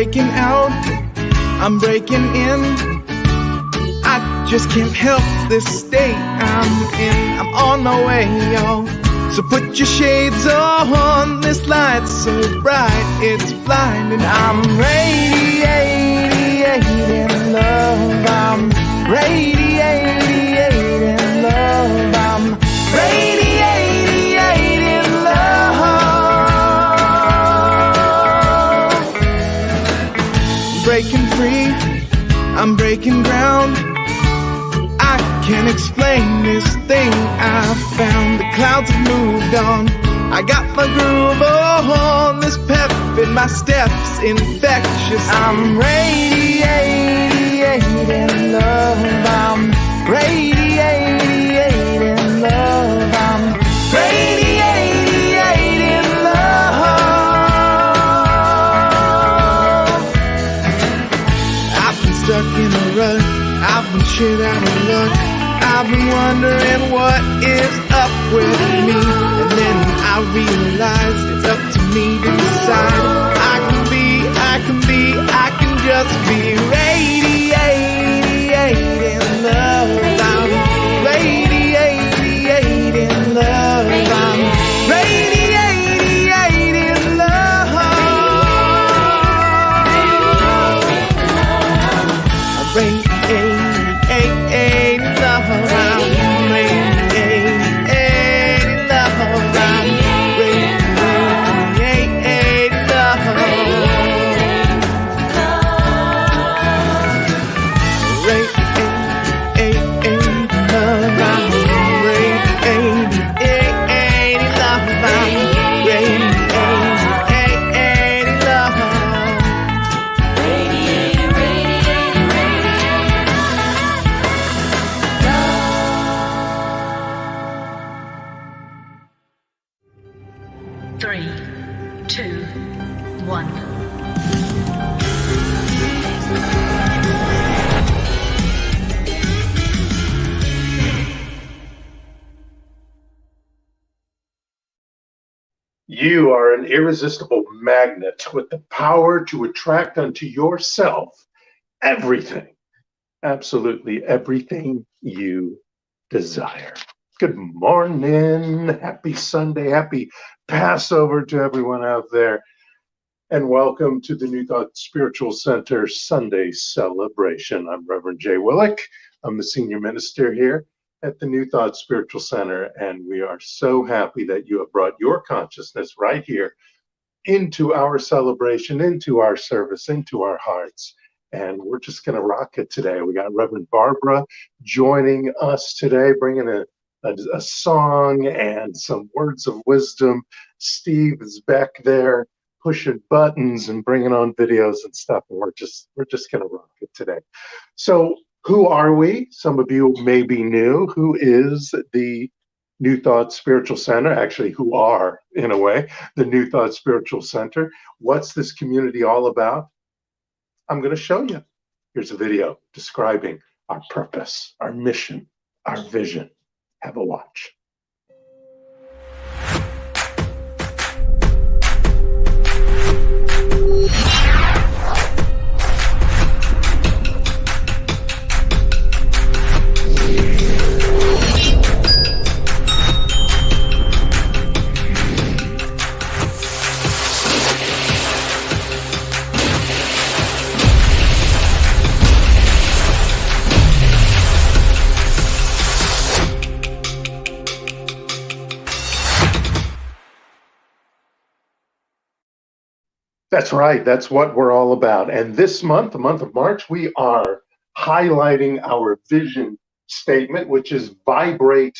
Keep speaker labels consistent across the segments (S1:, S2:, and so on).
S1: breaking out, I'm breaking in. I just can't help this state I'm in. I'm on my way, y'all. So put your shades on, this light's so bright, it's blinding. I'm radiating love, I'm radiating love, I'm radiating love. Breaking free, I'm breaking ground. I can't explain this thing I found. The clouds have moved on. I got my groove on. This pep in my steps infectious. I'm radiating love. I'm radiating love. I'm radiating love. I've been stuck in a rut. I've been shit out of luck. I've been wondering what is up with me. And then I realized it's up to me to decide. I can just be radiating love. I'm radiating love. I'm radiating love. I'm radiating love.
S2: You are an irresistible magnet with the power to attract unto yourself everything, absolutely everything you desire. Good morning. Happy Sunday. Happy Passover to everyone out there. And welcome to the New Thought Spiritual Center Sunday celebration. I'm Reverend Jay Willick. I'm the senior minister here at the New Thought Spiritual Center, and we are so happy that you have brought your consciousness right here into our celebration, into our service, into our hearts. And we're just going to rock it today. We got Reverend Barbara joining us today, bringing a song and some words of wisdom. Steve is back there pushing buttons and bringing on videos and stuff, and we're just going to rock it today. So who are we? Some of you may be new. Who is the New Thought Spiritual Center? Actually, who are, in a way, the New Thought Spiritual Center? What's this community all about? I'm going to show you. Here's a video describing our purpose, our mission, our vision. Have a watch. That's right. That's what we're all about. And this month, the month of March, we are highlighting our vision statement, which is vibrate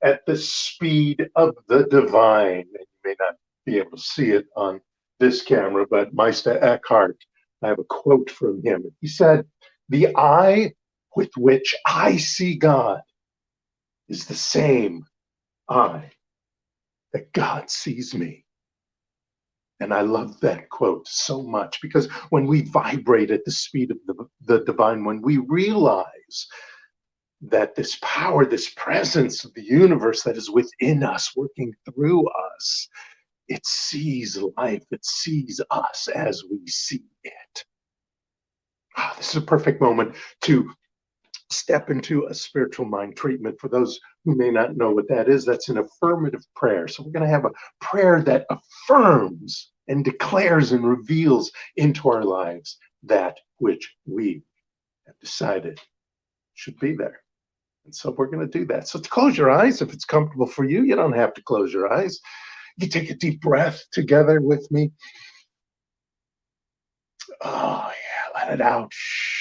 S2: at the speed of the divine. And you may not be able to see it on this camera, but Meister Eckhart, I have a quote from him. He said, "The eye with which I see God is the same eye that God sees me." And I love that quote so much, because when we vibrate at the speed of the divine, when we realize that this power, this presence of the universe that is within us, working through us, it sees life, it sees us as we see it. This is a perfect moment to step into a spiritual mind treatment. For those who may not know what that is, that's an affirmative prayer. So we're going to have a prayer that affirms and declares and reveals into our lives that which we have decided should be there. And so we're going to do that. So close your eyes if it's comfortable for you. You don't have to close your eyes. You take a deep breath together with me. Oh, yeah, let it out. Shh.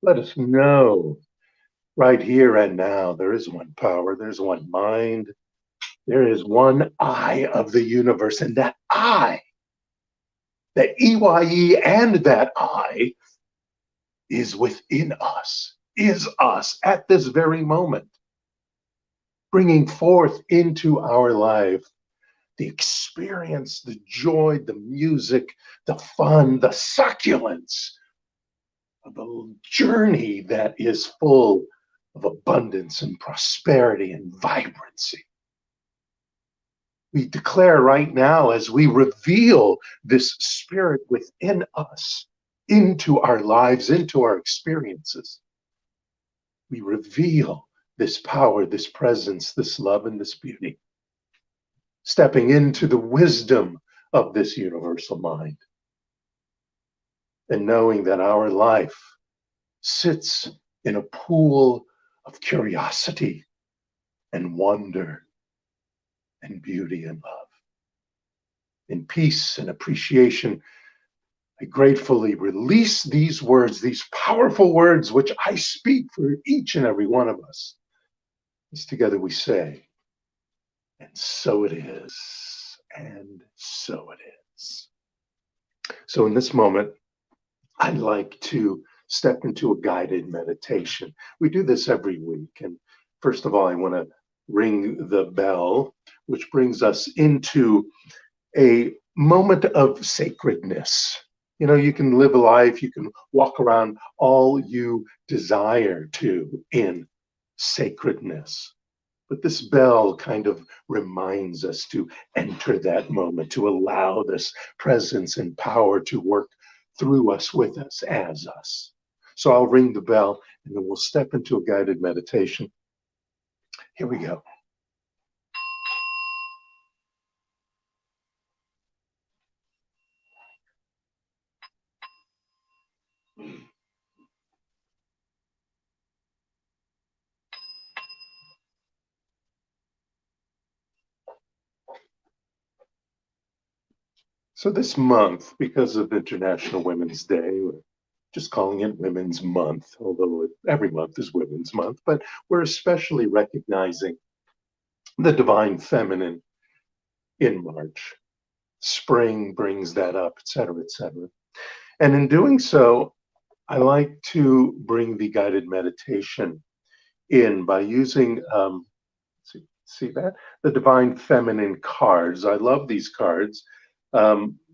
S2: Let us know right here and now there is one power, there's one mind, there is one I of the universe, and that I, that EYE and that I is within us, is us at this very moment, bringing forth into our life the experience, the joy, the music, the fun, the succulence of a journey that is full of abundance and prosperity and vibrancy. We declare right now, as we reveal this spirit within us into our lives, into our experiences, we reveal this power, this presence, this love, and this beauty, stepping into the wisdom of this universal mind, and knowing that our life sits in a pool of curiosity and wonder and beauty and love. In peace and appreciation, I gratefully release these words, these powerful words which I speak for each and every one of us. As together we say, and so it is, and so it is. So in this moment, I'd like to step into a guided meditation. We do this every week. And first of all, I want to ring the bell, which brings us into a moment of sacredness. You know, you can live a life, you can walk around all you desire to in sacredness. But this bell kind of reminds us to enter that moment, to allow this presence and power to work through us, with us, as us. So I'll ring the bell and then we'll step into a guided meditation. Here we go. So this month, because of International Women's Day, we're just calling it Women's Month, although every month is Women's Month, but we're especially recognizing the divine feminine in March. Spring brings that up, et cetera, et cetera. And in doing so, I like to bring the guided meditation in by using, see that? The divine feminine cards. I love these cards.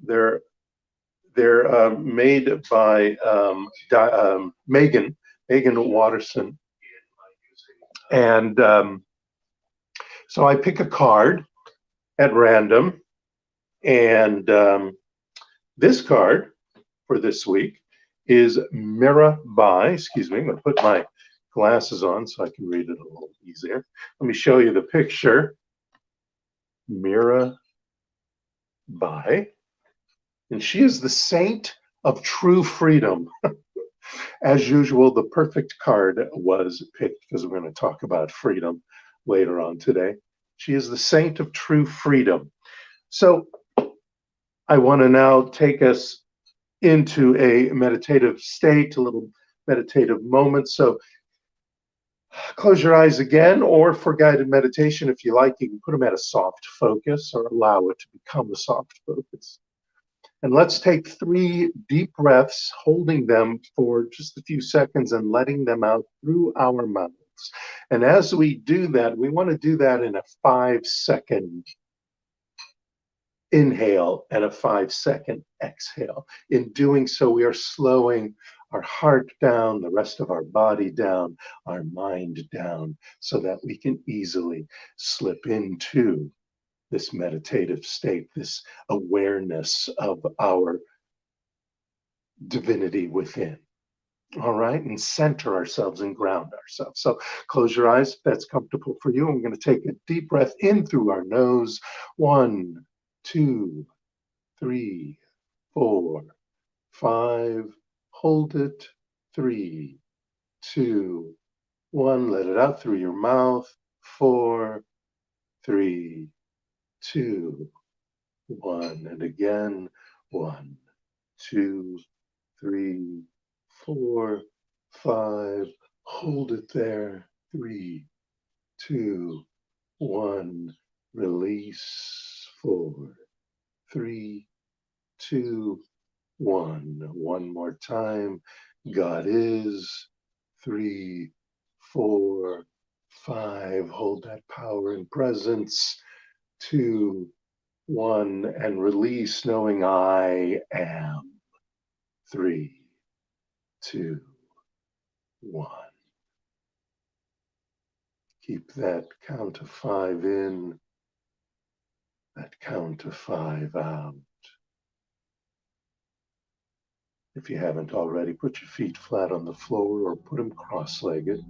S2: They're made by Megan Watterson. And so I pick a card at random. And this card for this week is Mirabai. Excuse me, I'm going to put my glasses on so I can read it a little easier. Let me show you the picture. Mirabai. And she is the saint of true freedom. As usual, the perfect card was picked because we're going to talk about freedom later on today. She is the saint of true freedom. So I want to now take us into a meditative state, a little meditative moment. So close your eyes again, or for guided meditation, if you like, you can put them at a soft focus or allow it to become a soft focus. And let's take 3 deep breaths, holding them for just a few seconds and letting them out through our mouths. And as we do that, we want to do that in a 5-second inhale and a 5-second exhale. In doing so, we are slowing our heart down, the rest of our body down, our mind down, so that we can easily slip into this meditative state, this awareness of our divinity within. All right, and center ourselves and ground ourselves. So close your eyes if that's comfortable for you. And we're going to take a deep breath in through our nose. 1, 2, 3, 4, 5. Hold it. 3, 2, 1. Let it out through your mouth. 4, 3, 2, 1. And again. 1, 2, 3, 4, 5. Hold it there. 3, 2, 1. Release. 4, 3, 2, 1. One more time. God is. 3, 4, 5. Hold that power and presence. 2, 1. And release, knowing I am. 3, 2, 1. Keep that count of 5 in, that count of 5 out. If you haven't already, put your feet flat on the floor or put them cross-legged.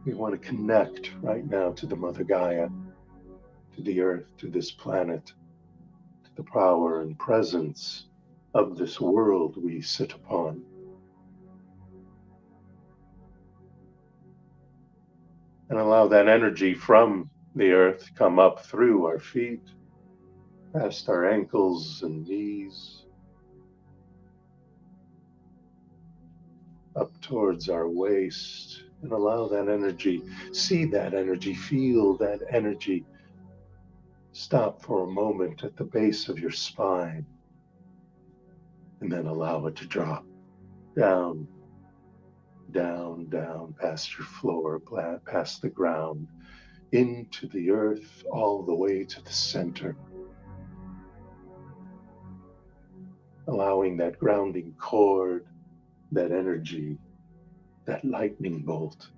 S2: We want to connect right now to the Mother Gaia, to the earth, to this planet, to the power and presence of this world we sit upon. And allow that energy from the earth come up through our feet, past our ankles and knees, up towards our waist, and allow that energy, see that energy, feel that energy. Stop for a moment at the base of your spine, and then allow it to drop down, down, down, past your floor, past the ground, into the earth, all the way to the center. Allowing that grounding cord, that energy, that lightning bolt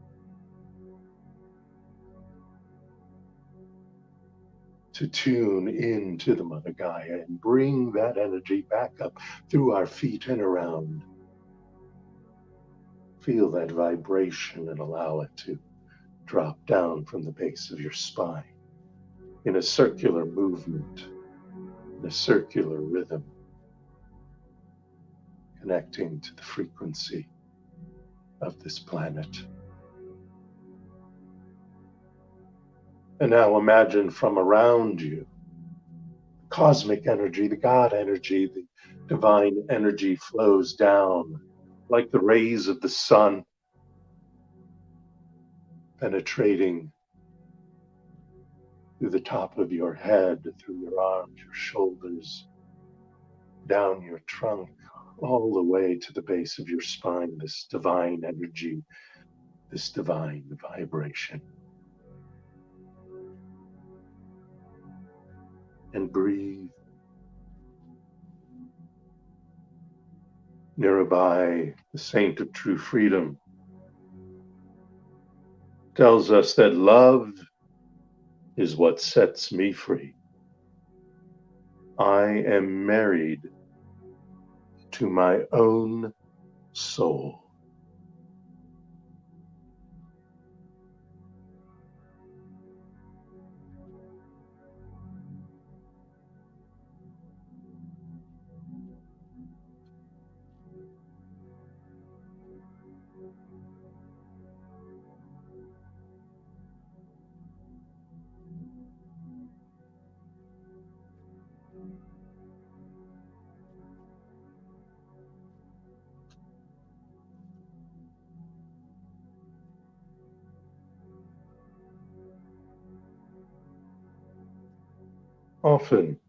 S2: to tune into the Mother Gaia and bring that energy back up through our feet and around. Feel that vibration and allow it to drop down from the base of your spine in a circular movement, in a circular rhythm, connecting to the frequency of this planet. And now imagine from around you, cosmic energy, the God energy, the divine energy flows down like the rays of the sun, penetrating through the top of your head, through your arms, your shoulders, down your trunk, all the way to the base of your spine, this divine energy, this divine vibration. And breathe. Nearby, the Saint of True Freedom tells us that love is what sets me free. I am married to my own soul. Often,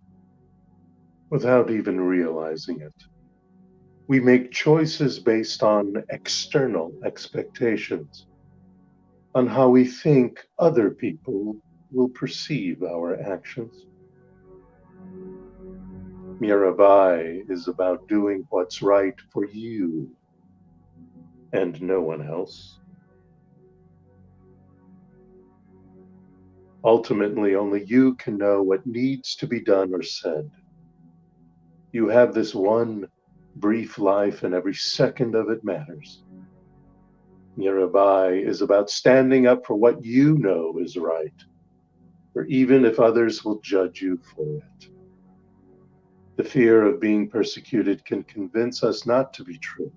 S2: without even realizing it, we make choices based on external expectations, on how we think other people will perceive our actions. Mirabai is about doing what's right for you and no one else. Ultimately, only you can know what needs to be done or said. You have this one brief life, and every second of it matters. Mirabai is about standing up for what you know is right, or even if others will judge you for it. The fear of being persecuted can convince us not to be true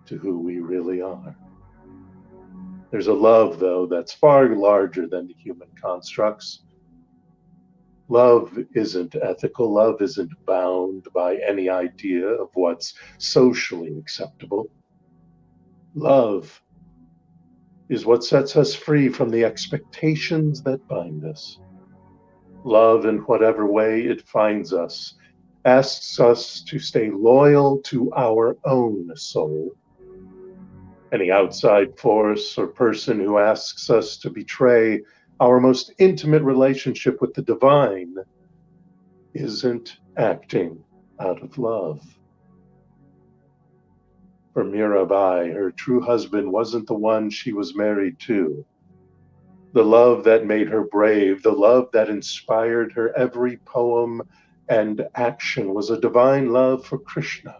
S2: to who we really are. There's a love, though, that's far larger than the human constructs. Love isn't ethical. Love isn't bound by any idea of what's socially acceptable. Love is what sets us free from the expectations that bind us. Love, in whatever way it finds us, asks us to stay loyal to our own soul. Any outside force or person who asks us to betray our most intimate relationship with the divine isn't acting out of love. For Mirabai, her true husband wasn't the one she was married to. The love that made her brave, the love that inspired her every poem and action was a divine love for Krishna.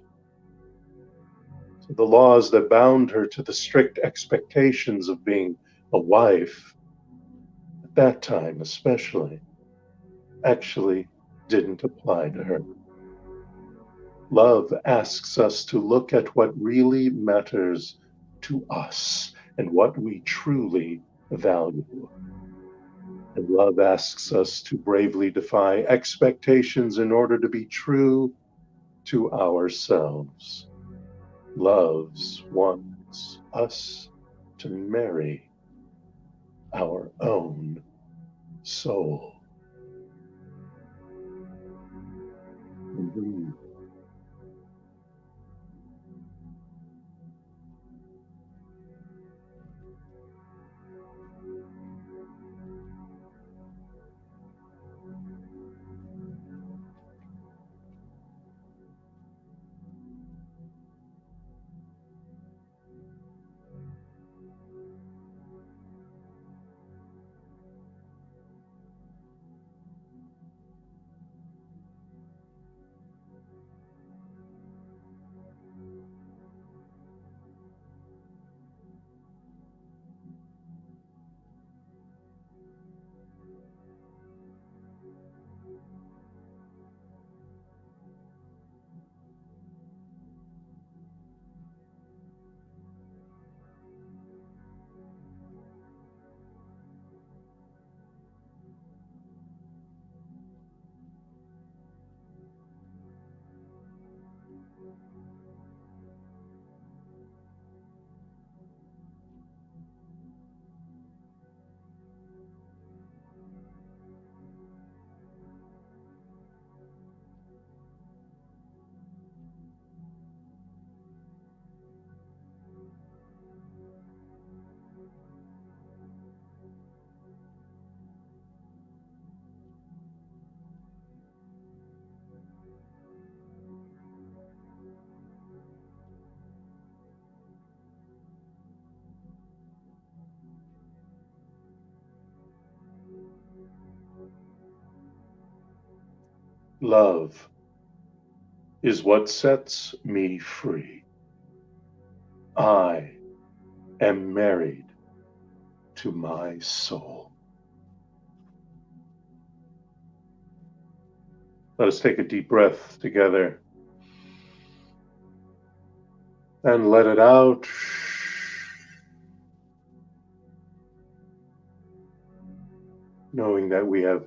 S2: So the laws that bound her to the strict expectations of being a wife, at that time especially, actually didn't apply to her. Love asks us to look at what really matters to us and what we truly value. And love asks us to bravely defy expectations in order to be true to ourselves. Love wants us to marry our own soul. Mm-hmm. Love is what sets me free. I am married to my soul. Let us take a deep breath together and let it out. Knowing that we have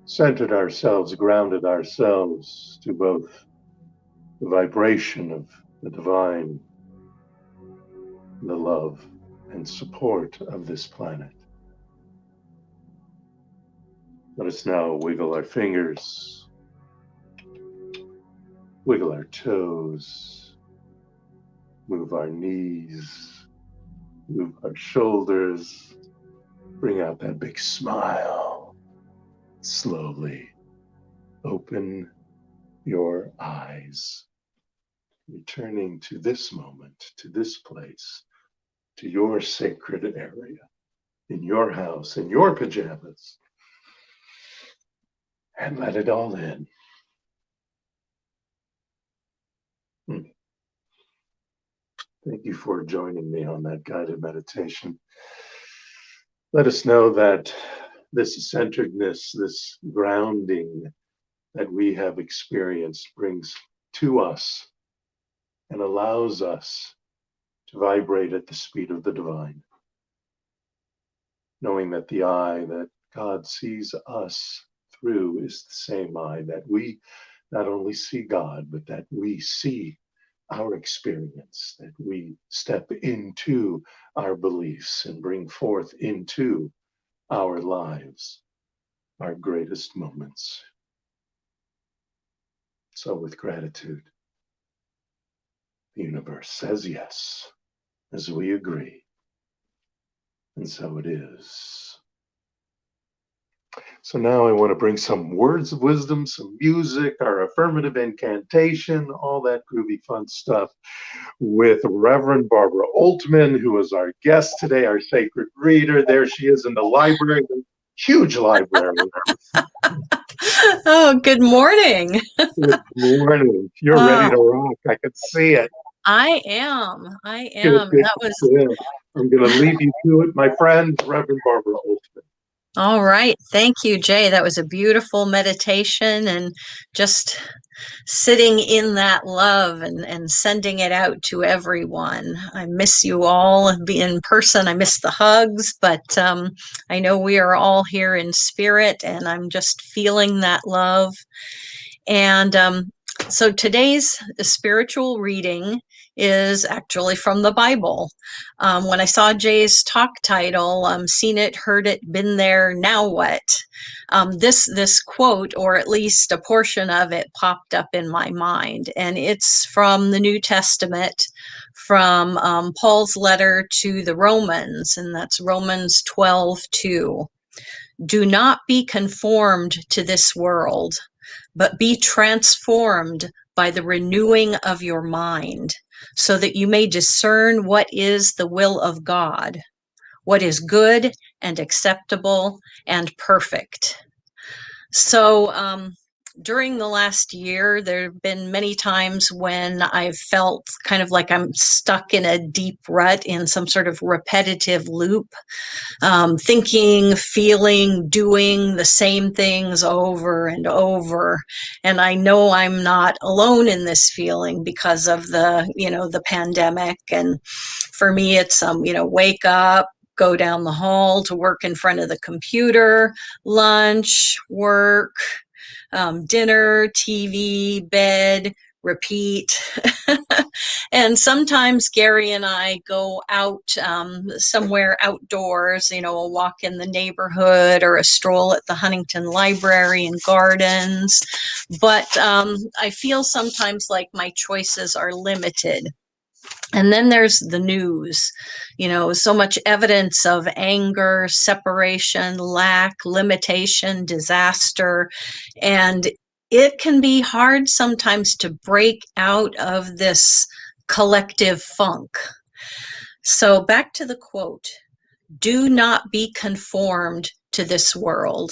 S2: centered ourselves, grounded ourselves to both the vibration of the divine, the love and support of this planet. Let us now wiggle our fingers, wiggle our toes, move our knees, move our shoulders, bring out that big smile. Slowly open your eyes, returning to this moment, to this place, to your sacred area, in your house, in your pajamas. and let it all in. Thank you for joining me on that guided meditation. Let us know that this centeredness, this grounding that we have experienced brings to us and allows us to vibrate at the speed of the divine, knowing that the eye that God sees us through is the same eye, that we not only see God, but that we see our experience, that we step into our beliefs and bring forth into our lives our greatest moments. So with gratitude, the universe says yes, as we agree, and so it is. So now I want to bring some words of wisdom, some music, our affirmative incantation, all that groovy fun stuff with Reverend Barbara Ultman, who is our guest today, our sacred reader. There she is in the library, the huge library.
S3: Oh, good morning.
S2: Good morning. You're ready to rock. I can see it.
S3: I am.
S2: Good, good,
S3: That was
S2: good. I'm going to leave you to it, my friend, Reverend Barbara Ultman.
S3: all right. Thank you, Jay. That was a beautiful meditation and just sitting in that love and sending it out to everyone. I miss you all in person. I miss the hugs, but I know we are all here in spirit, and I'm just feeling that love. And so today's spiritual reading is actually from the Bible. When I saw Jay's talk title, seen it, heard it, been there, now what? This quote, or at least a portion of it, popped up in my mind. And it's from the New Testament, from Paul's letter to the Romans, and that's Romans 12:2. Do not be conformed to this world, but be transformed by the renewing of your mind, so that you may discern what is the will of God, what is good and acceptable and perfect. So during the last year, there have been many times when I've felt kind of like I'm stuck in a deep rut, in some sort of repetitive loop. Thinking, feeling, doing the same things over and over. And I know I'm not alone in this feeling because of the pandemic. And for me, it's, wake up, go down the hall to work in front of the computer, lunch, work, dinner, TV, bed, repeat. And sometimes Gary and I go out somewhere outdoors, a walk in the neighborhood or a stroll at the Huntington Library and Gardens. But I feel sometimes like my choices are limited. And then there's the news, so much evidence of anger, separation, lack, limitation, disaster. And it can be hard sometimes to break out of this collective funk. So back to the quote, do not be conformed to this world.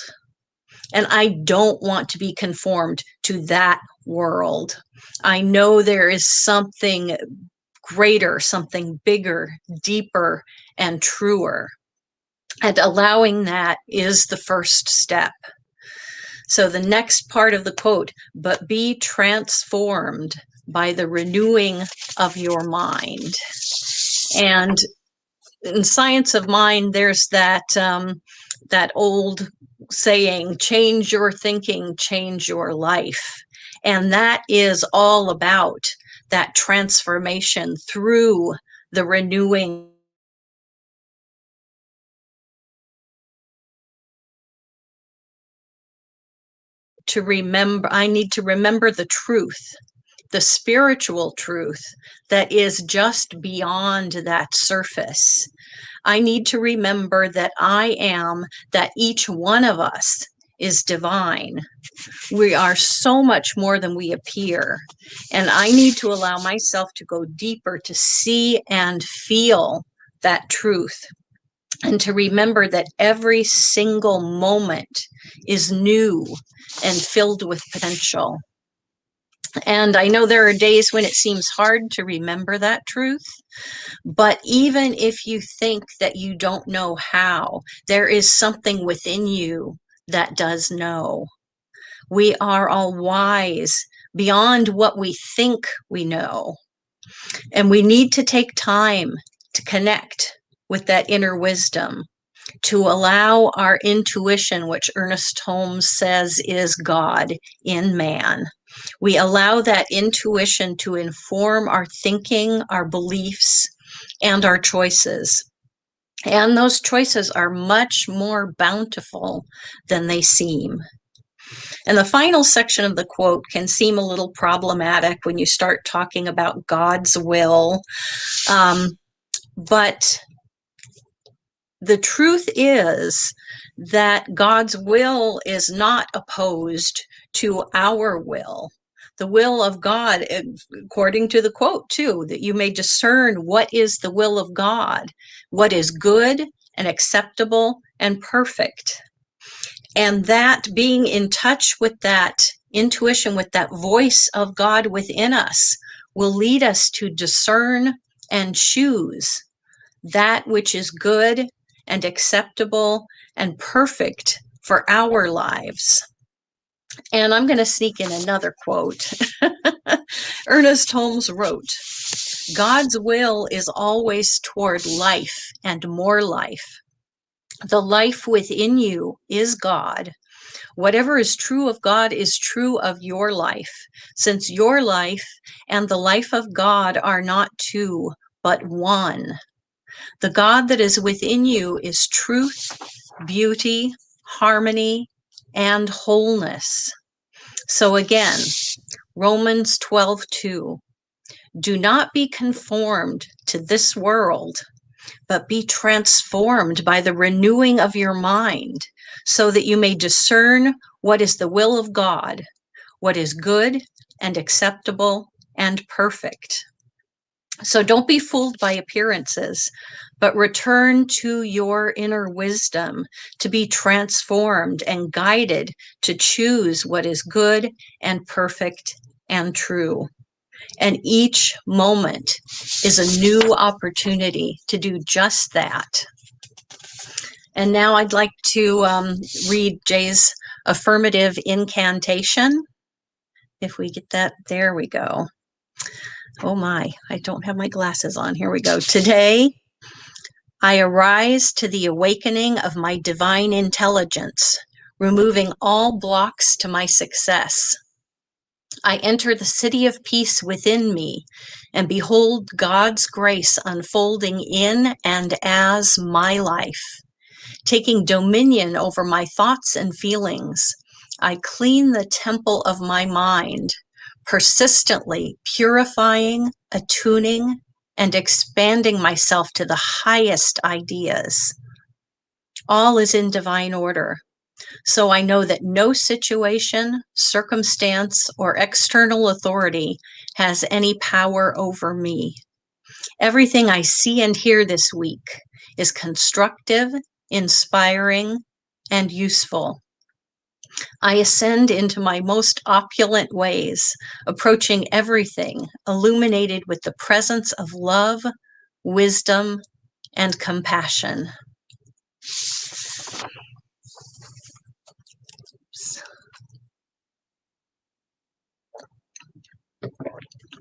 S3: And I don't want to be conformed to that world. I know there is something greater, something bigger, deeper, and truer. And allowing that is the first step. So the next part of the quote, but be transformed by the renewing of your mind. And in science of mind, there's that old saying, change your thinking, change your life. And that is all about that transformation through the renewing. I need to remember the truth, the spiritual truth that is just beyond that surface. I need to remember that that each one of us is divine. We are so much more than we appear. And I need to allow myself to go deeper, to see and feel that truth. and to remember that every single moment is new and filled with potential. And I know there are days when it seems hard to remember that truth, but even if you think that you don't know how, there is something within you that does know. We are all wise beyond what we think we know. And we need to take time to connect with that inner wisdom, to allow our intuition, which Ernest Holmes says is God in man. We allow that intuition to inform our thinking, our beliefs, and our choices. And those choices are much more bountiful than they seem. And the final section of the quote can seem a little problematic when you start talking about God's will. But the truth is that God's will is not opposed to our will. The will of God, according to the quote too, that you may discern what is the will of God, what is good and acceptable and perfect. And that being in touch with that intuition, with that voice of God within us, will lead us to discern and choose that which is good and acceptable and perfect for our lives. And I'm going to sneak in another quote. Ernest Holmes wrote, "God's will is always toward life and more life. The life within you is God. Whatever is true of God is true of your life, since your life and the life of God are not two, but one. The God that is within you is truth, beauty, harmony, and wholeness." So again, Romans 12:2, "Do not be conformed to this world, but be transformed by the renewing of your mind, so that you may discern what is the will of God, what is good and acceptable and perfect." So don't be fooled by appearances, but return to your inner wisdom to be transformed and guided to choose what is good and perfect and true. And each moment is a new opportunity to do just that. And now I'd like to read Jay's Affirmative Incantation. If we get that, there we go. Oh my, I don't have my glasses on. Here we go. Today, I arise to the awakening of my divine intelligence, removing all blocks to my success. I enter the city of peace within me and behold God's grace unfolding in and as my life. Taking dominion over my thoughts and feelings, I clean the temple of my mind, persistently purifying, attuning, and expanding myself to the highest ideas. All is in divine order. So I know that no situation, circumstance, or external authority has any power over me. Everything I see and hear this week is constructive, inspiring, and useful. I ascend into my most opulent ways, approaching everything illuminated with the presence of love, wisdom, and compassion.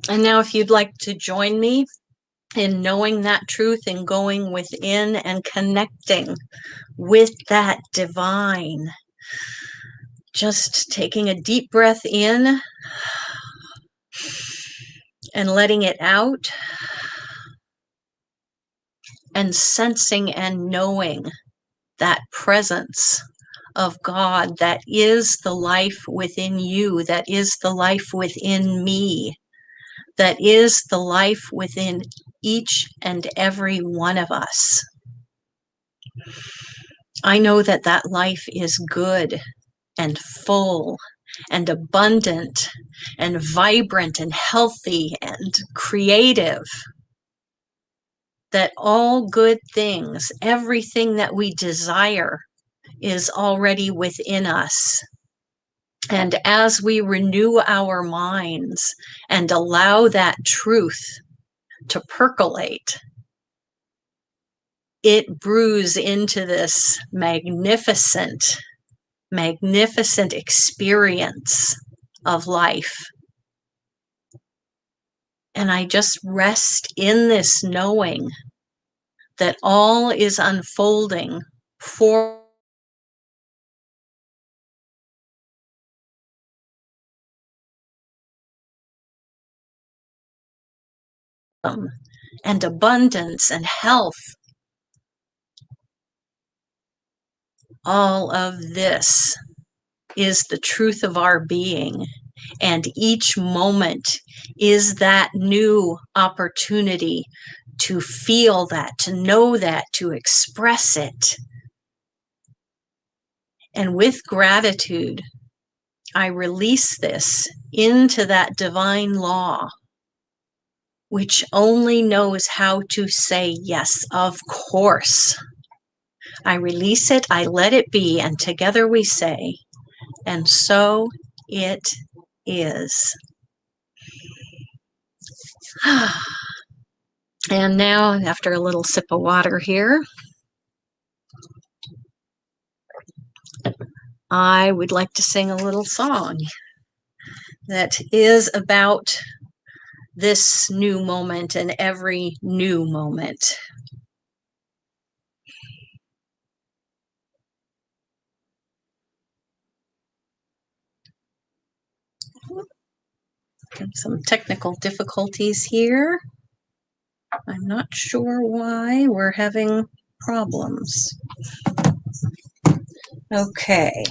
S3: And now if you'd like to join me in knowing that truth and going within and connecting with that divine, just taking a deep breath in and letting it out, and sensing and knowing that presence of God that is the life within you, that is the life within me, that is the life within each and every one of us. I know that that life is good and full and abundant and vibrant and healthy and creative. that all good things, everything that we desire, is already within us. And as we renew our minds and allow that truth to percolate, it brews into this magnificent, magnificent experience of life. And I just rest in this knowing that all is unfolding for them, and abundance and health. All of this is the truth of our being, and each moment is that new opportunity to feel that, to know that, to express it. And with gratitude, I release this into that divine law, which only knows how to say, yes, of course. I release it, I let it be, and together we say, and so it is. And now, after a little sip of water here, I would like to sing a little song that is about this new moment and every new moment. Some technical difficulties here. I'm not sure why we're having problems. Okay.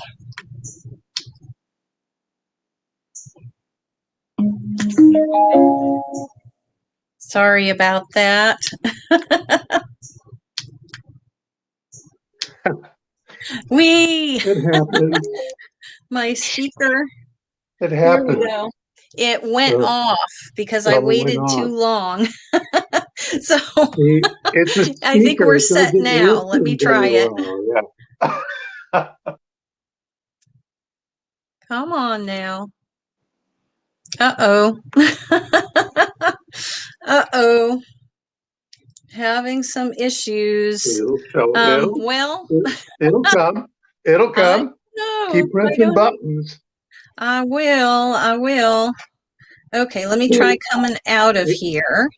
S3: Sorry about that.
S2: It happens.
S3: My speaker.
S2: It happens.
S3: Here we go. It went off because I waited too long. So
S2: it's a speaker.
S3: I think we're set now. Let me try it.
S2: Well, yeah.
S3: Come on now. Uh-oh. Uh-oh. Having some issues.
S2: It'll come. It'll come. Keep pressing buttons.
S3: I will. Okay, let me try coming out of here.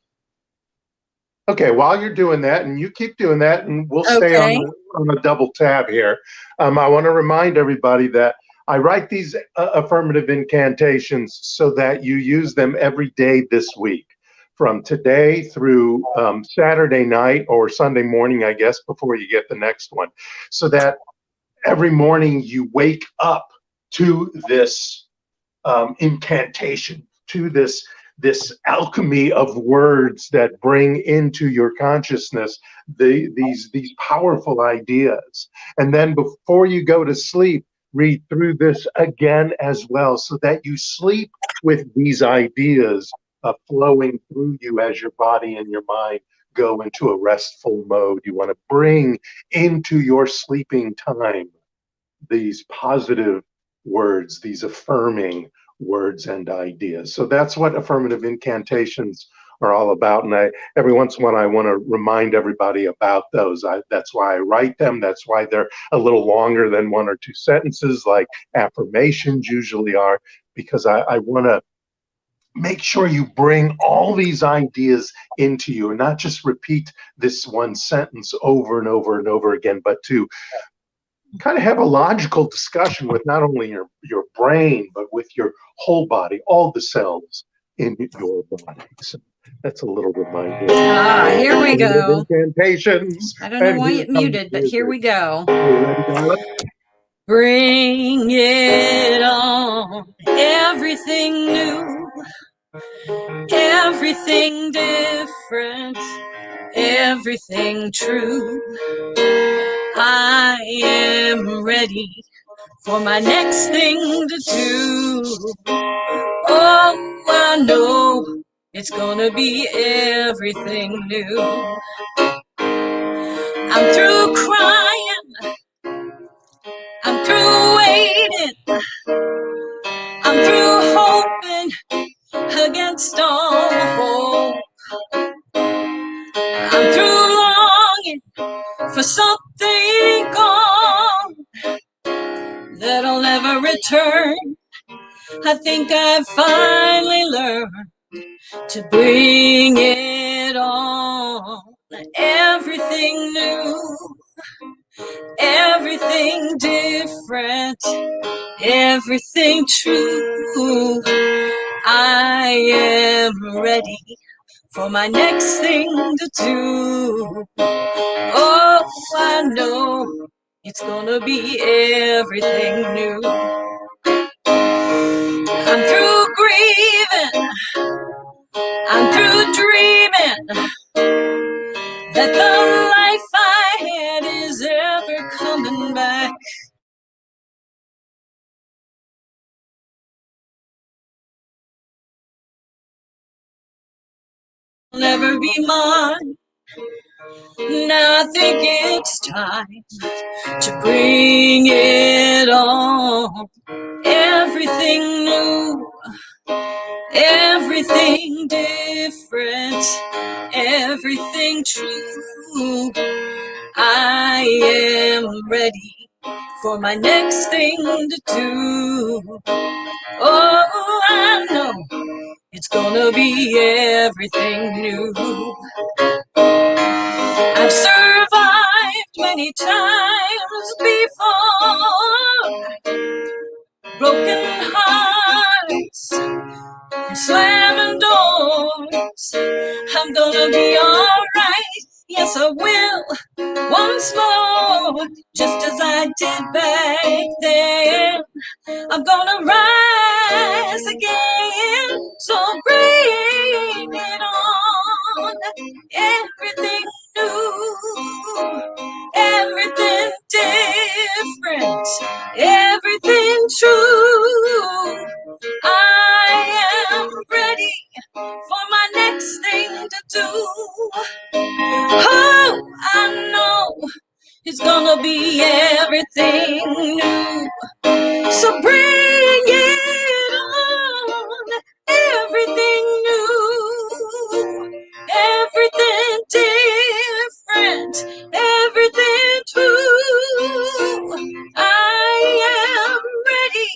S2: Okay, while you're doing that, and you keep doing that, and we'll stay on a double tab here. I want to remind everybody that I write these affirmative incantations so that you use them every day this week, from today through Saturday night or Sunday morning, I guess, before you get the next one, so that every morning you wake up to this incantation, to this alchemy of words that bring into your consciousness these powerful ideas. And then before you go to sleep, read through this again as well, so that you sleep with these ideas flowing through you as your body and your mind go into a restful mode. You want to bring into your sleeping time these positive words, these affirming words and ideas. So that's what affirmative incantations are all about. And every once in a while, I want to remind everybody about those. That's why I write them. That's why they're a little longer than 1 or 2 sentences, like affirmations usually are, because I want to make sure you bring all these ideas into you and not just repeat this one sentence over and over and over again, but to kind of have a logical discussion with not only your brain, but with your whole body, all the cells in your body. So that's a little reminder.
S3: Here we go.
S2: Incantations.
S3: I don't know why it muted, but here we go.
S2: You ready, darling?
S3: Bring it on. Everything new. Everything different. Everything true. I am ready for my next thing to do. Oh, I know it's gonna be everything new. I'm through crying, I'm through waiting, I'm through hoping against all hope. I'm through longing for something gone that'll never return. I think I've finally learned to bring it on. Everything new, everything different, everything true. I am ready for my next thing to do. Oh, I know it's gonna be everything new. I'm through grieving, I'm through dreaming that the life I had is ever coming back. Never be mine. Now I think it's time to bring it on. Everything new, everything different, everything true. I am ready for my next thing to do. Oh, I know it's gonna be everything new. I've survived many times before, broken hearts, slamming doors. I'm gonna be alright, yes I will, once more, just as I did back then. I'm gonna rise again, so bring it on. Everything new, everything different, everything true. I am ready for my next thing to do. Oh, I know it's gonna be everything new. So bring it on. Everything new, everything different, everything true. I am ready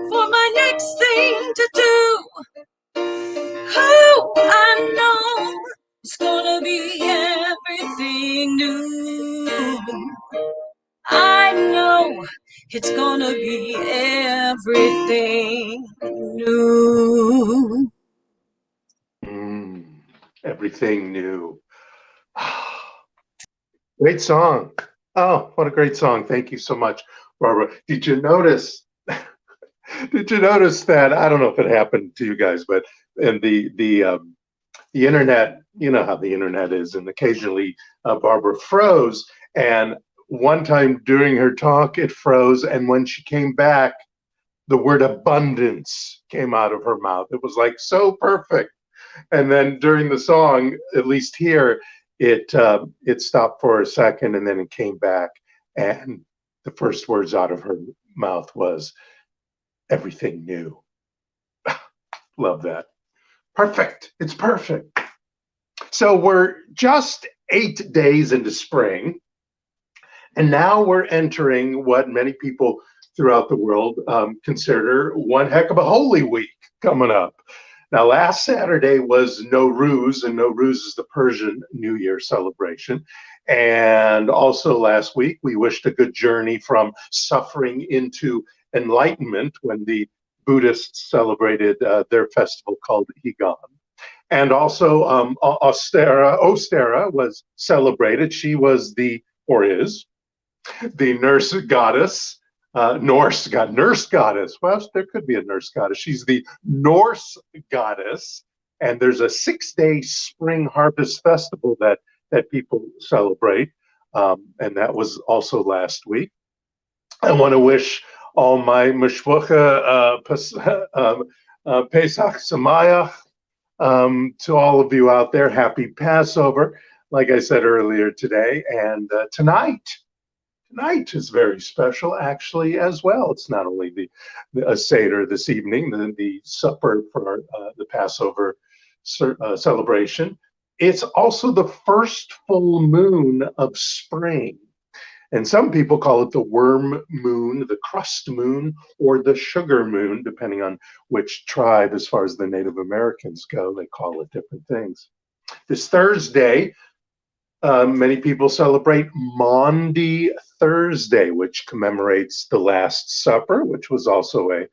S3: for my next thing to do. Oh, I know it's gonna be everything new. I know it's gonna be everything new.
S2: Everything new. Great song. Oh, what a great song. Thank you so much, Barbara. Did you notice that? I don't know if it happened to you guys, but in the internet, you know how the internet is, and occasionally Barbara froze. And one time during her talk, it froze, and when she came back, the word abundance came out of her mouth. It was like so perfect. And then during the song, at least here, it stopped for a second, and then it came back, and the first words out of her mouth was everything new. Love that. Perfect. It's perfect. So we're just 8 days into spring, and now we're entering what many people throughout the world consider one heck of a Holy Week coming up. Now, last Saturday was Nowruz, and Nowruz is the Persian New Year celebration. And also last week, we wished a good journey from suffering into enlightenment when the Buddhists celebrated their festival called Higan. And also Ostara was celebrated. She was or is, the nurse goddess. Nurse goddess. Well, there could be a nurse goddess. She's the Norse goddess, and there's a 6-day spring harvest festival that people celebrate, and that was also last week. I want to wish all my Mishpucha Pesach Samayach to all of you out there. Happy Passover. like I said earlier today. And tonight is very special, actually, as well. It's not only a Seder this evening, the supper for the Passover celebration. It's also the first full moon of spring. And some people call it the worm moon, the crust moon, or the sugar moon, depending on which tribe, as far as the Native Americans go. They call it different things. This Thursday, many people celebrate Maundy Thursday, which commemorates the Last Supper, which was also a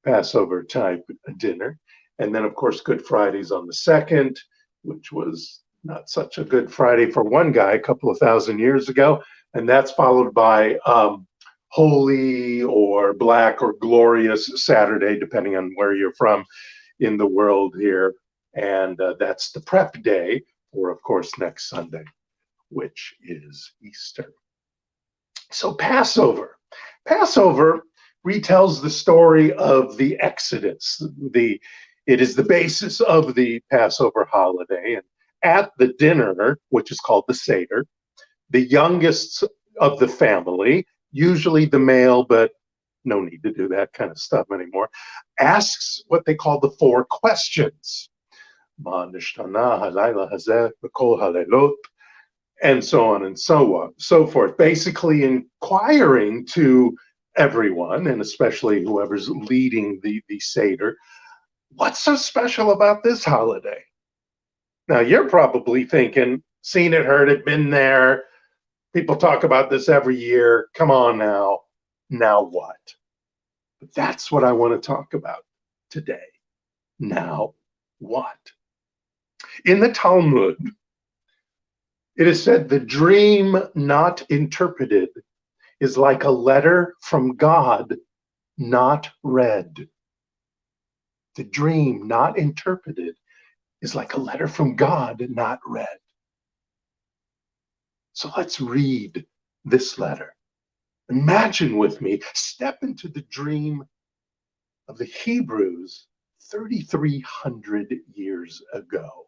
S2: Passover type dinner. And then, of course, Good Friday's on the 2nd, which was not such a good Friday for one guy a couple of thousand years ago. And that's followed by Holy or Black or Glorious Saturday, depending on where you're from in the world here. And that's the prep day for, of course, next Sunday, which is Easter. So Passover retells the story of the Exodus. It is the basis of the Passover holiday. And at the dinner, which is called the Seder, the youngest of the family, usually the male, but no need to do that kind of stuff anymore, asks what they call the 4 questions. And so on and so forth, basically inquiring to everyone, and especially whoever's leading the Seder, what's so special about this holiday? Now, you're probably thinking, seen it, heard it, been there. People talk about this every year. Come on now. Now what? But that's what I want to talk about today. Now what? In the Talmud, it is said the dream not interpreted is like a letter from God not read. The dream not interpreted is like a letter from God not read. So let's read this letter. Imagine with me, step into the dream of the Hebrews 3,300 years ago.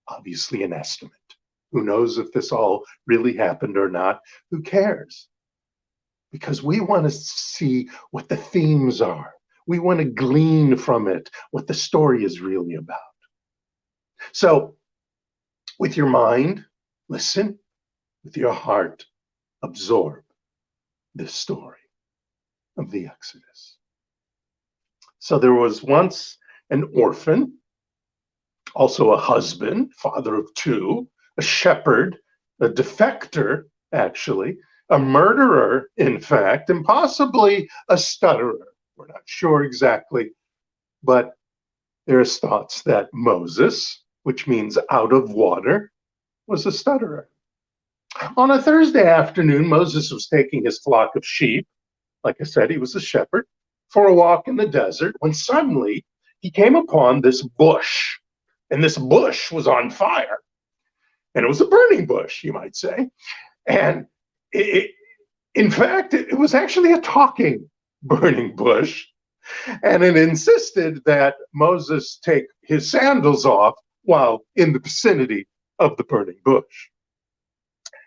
S2: Obviously an estimate. Who knows if this all really happened or not? Who cares? Because we want to see what the themes are. We want to glean from it what the story is really about. So, with your mind, listen. With your heart, absorb this story of the Exodus. So there was once an orphan, also a husband, father of 2, a shepherd, a defector, actually, a murderer, in fact, and possibly a stutterer. We're not sure exactly, but there's thoughts that Moses, which means out of water, was a stutterer. On a Thursday afternoon, Moses was taking his flock of sheep, like I said, he was a shepherd, for a walk in the desert, when suddenly he came upon this bush, and this bush was on fire. And it was a burning bush, you might say. And in fact, it was actually a talking burning bush. And it insisted that Moses take his sandals off while in the vicinity of the burning bush.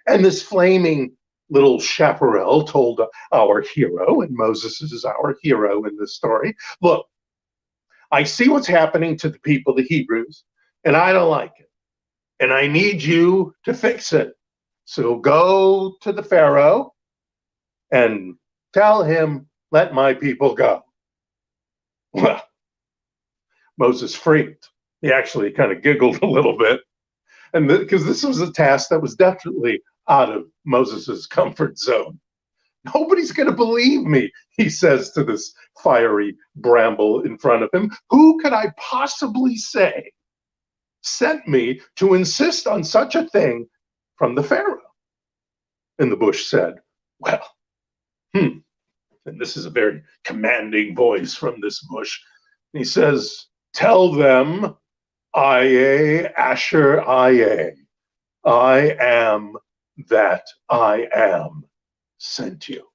S2: And this flaming little chaparral told our hero, and Moses is our hero in this story, look, I see what's happening to the people, the Hebrews, and I don't like it. And I need you to fix it. So go to the Pharaoh and tell him, let my people go. Well, Moses freaked. He actually kind of giggled a little bit. And because this was a task that was definitely out of Moses's comfort zone. Nobody's going to believe me, he says to this fiery bramble in front of him. Who could I possibly say sent me to insist on such a thing from the Pharaoh? And the bush said, well, and this is a very commanding voice from this bush. He says, tell them, Aye, Asher, Aye, I am that I am sent you.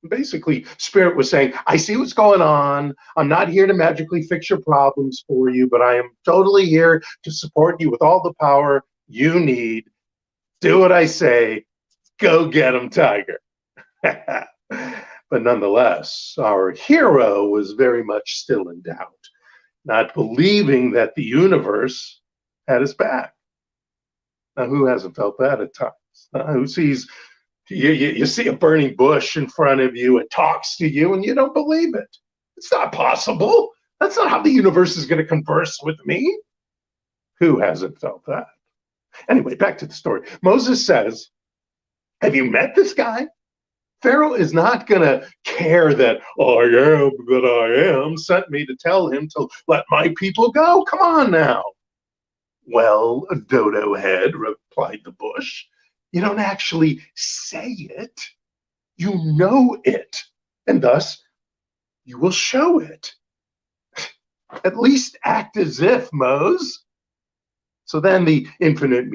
S2: Basically, Spirit was saying, I see what's going on. I'm not here to magically fix your problems for you, but I am totally here to support you with all the power you need, do what I say, go get him, tiger. But nonetheless, our hero was very much still in doubt, not believing that the universe had his back. Now, who hasn't felt that at times? Who sees, you see a burning bush in front of you, it talks to you, and you don't believe it. It's not possible. That's not how the universe is going to converse with me. Who hasn't felt that? Anyway, back to the story. Moses says, have you met this guy? Pharaoh is not going to care that I am sent me to tell him to let my people go. Come on now. Well, dodo head, replied the bush, you don't actually say it. You know it, and thus you will show it. At least act as if, Moses. So then the infinite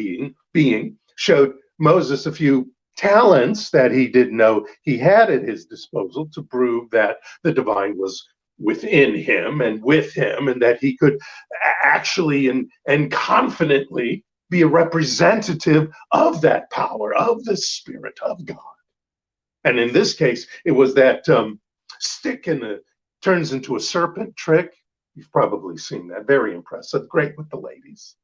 S2: being showed Moses a few talents that he didn't know he had at his disposal to prove that the divine was within him and with him, and that he could actually and confidently be a representative of that power, of the Spirit of God. And in this case, it was that stick turns into a serpent trick. You've probably seen that. Very impressive. Great with the ladies.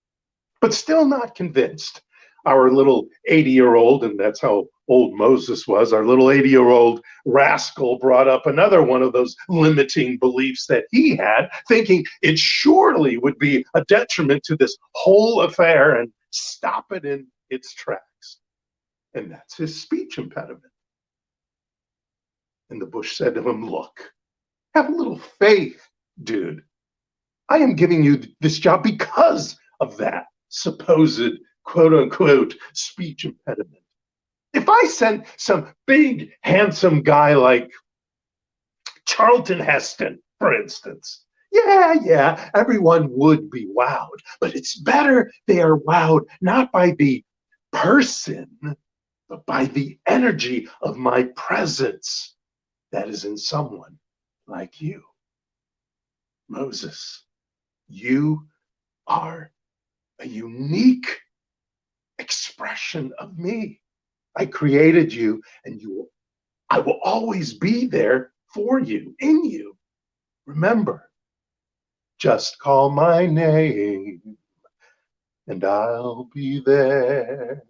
S2: But still not convinced. Our little 80-year-old, and that's how old Moses was, our little 80-year-old rascal brought up another one of those limiting beliefs that he had, thinking it surely would be a detriment to this whole affair and stop it in its tracks. And that's his speech impediment. And the bush said to him, look, have a little faith, dude. I am giving you this job because of that supposed quote-unquote speech impediment. If I sent some big, handsome guy like Charlton Heston, for instance, yeah, everyone would be wowed. But it's better they are wowed not by the person, but by the energy of my presence that is in someone like you. Moses, you are a unique expression of me. I created you, and I will always be there for you, in you. Remember, just call my name, and I'll be there.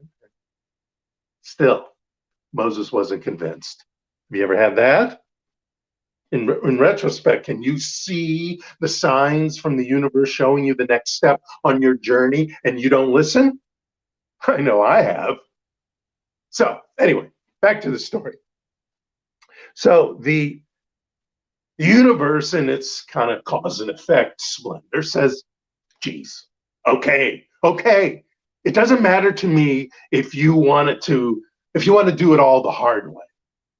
S2: Still, Moses wasn't convinced. Have you ever had that? In retrospect, can you see the signs from the universe showing you the next step on your journey and you don't listen? I know I have. So anyway, back to the story. So the universe in its kind of cause and effect splendor says, geez, okay. It doesn't matter to me if you want to do it all the hard way.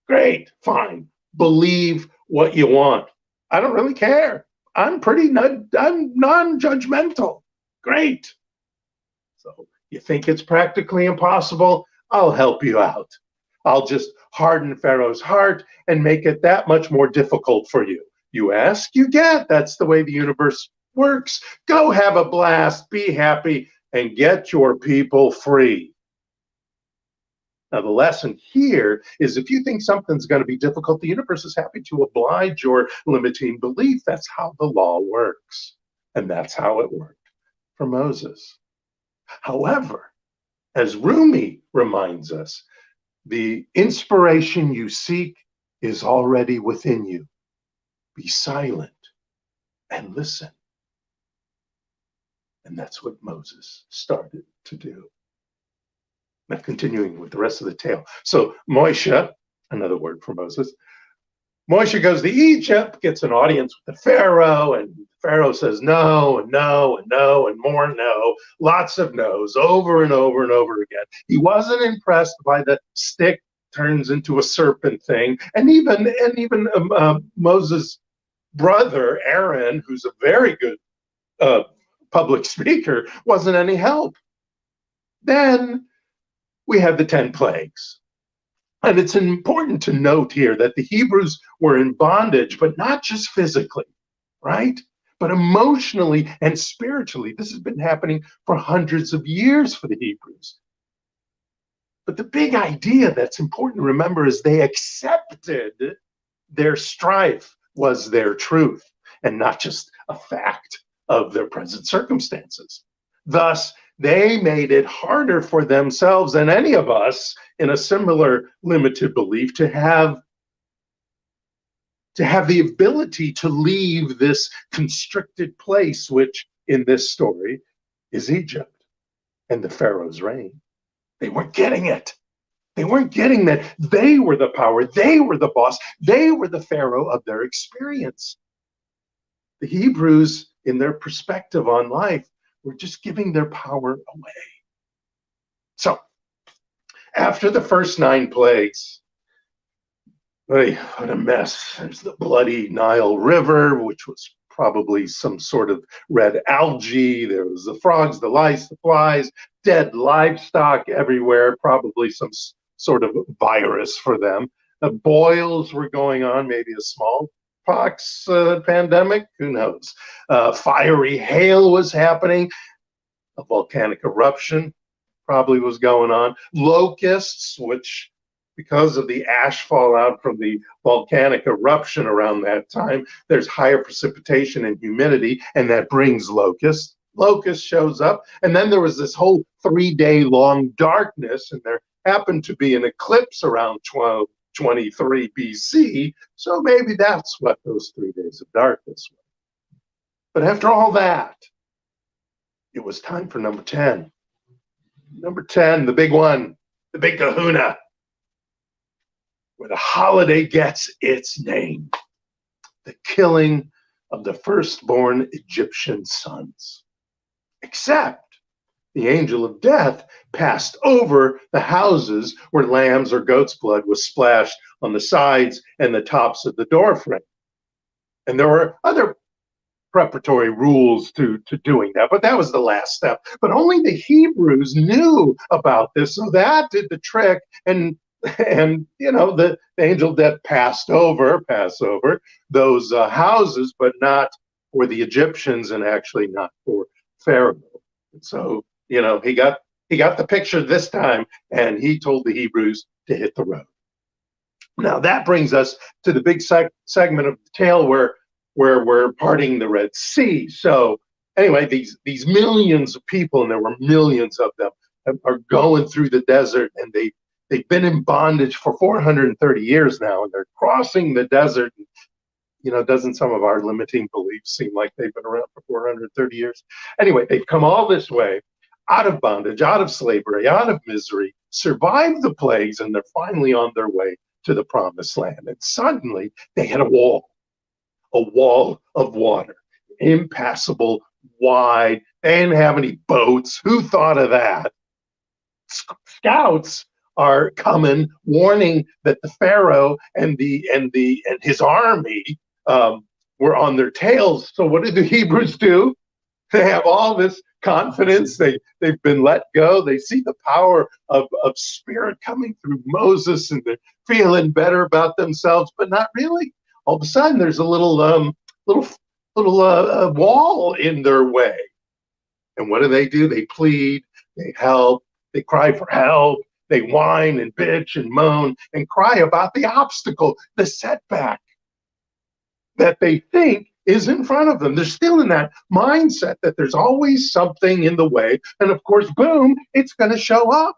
S2: Great, fine. Believe what you want. I don't really care. I'm non-judgmental. Great. So you think it's practically impossible? I'll help you out. I'll just harden Pharaoh's heart and make it that much more difficult for you. You ask, you get. That's the way the universe works. Go have a blast, be happy, and get your people free. Now, the lesson here is if you think something's going to be difficult, the universe is happy to oblige your limiting belief. That's how the law works. And that's how it worked for Moses. However, as Rumi reminds us, the inspiration you seek is already within you. Be silent and listen. And that's what Moses started to do. Now, continuing with the rest of the tale. So Moshe, another word for Moses, Moshe goes to Egypt, gets an audience with the Pharaoh, and Pharaoh says no, and no, and no, and more no. Lots of no's over and over and over again. He wasn't impressed by the stick turns into a serpent thing. And even Moses' brother, Aaron, who's a very good public speaker, wasn't any help. Then we have the 10 plagues. And it's important to note here that the Hebrews were in bondage, but not just physically, right? but emotionally and spiritually. This has been happening for hundreds of years for the Hebrews. But the big idea that's important to remember is they accepted their strife was their truth and not just a fact of their present circumstances. Thus, they made it harder for themselves and any of us in a similar limited belief to have the ability to leave this constricted place, which in this story is Egypt and the Pharaoh's reign. They weren't getting it. They weren't getting that they were the power, they were the boss, they were the Pharaoh of their experience. The Hebrews, in their perspective on life, were just giving their power away. So, after the first 9 plagues, what a mess. There's the bloody Nile River, which was probably some sort of red algae. There was the frogs, the lice, the flies, dead livestock everywhere, probably some sort of virus for them. The boils were going on, maybe a smallpox pandemic, who knows. Fiery hail was happening. A volcanic eruption probably was going on. Locusts, which because of the ash fallout from the volcanic eruption around that time, there's higher precipitation and humidity, and that brings locusts. Locust shows up, and then there was this whole 3-day-long darkness, and there happened to be an eclipse around 1223 BC, so maybe that's what those 3 days of darkness were. But after all that, it was time for number 10. Number 10, the big one, the big kahuna, where the holiday gets its name, the killing of the firstborn Egyptian sons. Except the angel of death passed over the houses where lambs or goat's blood was splashed on the sides and the tops of the doorframe. And there were other preparatory rules to doing that, but that was the last step. But only the Hebrews knew about this, so that did the trick. And the angel of death passed over those houses, but not for the Egyptians, and actually not for Pharaoh. And so he got the picture this time, and he told the Hebrews to hit the road. Now that brings us to the big segment of the tale where we're parting the Red Sea. So anyway, these millions of people, and there were millions of them, are going through the desert, and they've been in bondage for 430 years now, and they're crossing the desert. Doesn't some of our limiting beliefs seem like they've been around for 430 years? Anyway, they've come all this way, out of bondage, out of slavery, out of misery, survived the plagues, and they're finally on their way to the promised land. And suddenly they hit a wall of water, impassable, wide. They didn't have any boats. Who thought of that? Scouts are coming, warning that the Pharaoh and his army were on their tails. So what did the Hebrews do? They have all this confidence. They've been let go. They see the power of spirit coming through Moses, and they're feeling better about themselves, but not really. All of a sudden, there's a little wall in their way. And what do? They plead, they help, they cry for help, they whine and bitch and moan and cry about the obstacle, the setback that they think is in front of them. They're still in that mindset that there's always something in the way. And of course, boom, it's going to show up.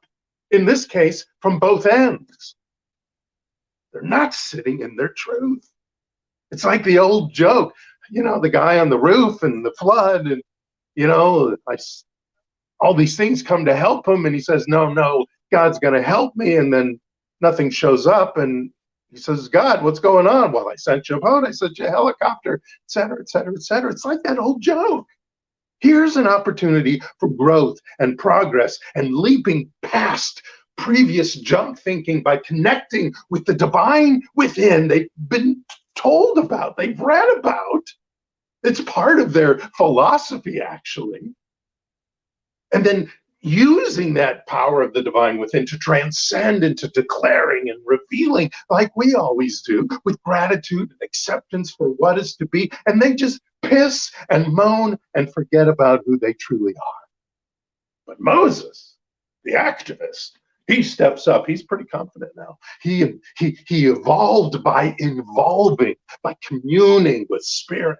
S2: In this case, from both ends. They're not sitting in their truth. It's like the old joke, the guy on the roof and the flood, and, all these things come to help him. And he says, no, God's going to help me. And then nothing shows up. And he says, God, what's going on? Well, I sent you a boat, I sent you a helicopter, et cetera, et cetera, et cetera. It's like that old joke. Here's an opportunity for growth and progress and leaping past previous junk thinking by connecting with the divine within they've been told about, they've read about. It's part of their philosophy, actually. And then using that power of the divine within to transcend into declaring and revealing, like we always do, with gratitude and acceptance for what is to be, and they just piss and moan and forget about who they truly are. But Moses, the activist, he steps up. He's pretty confident now. He evolved by involving, by communing with spirit.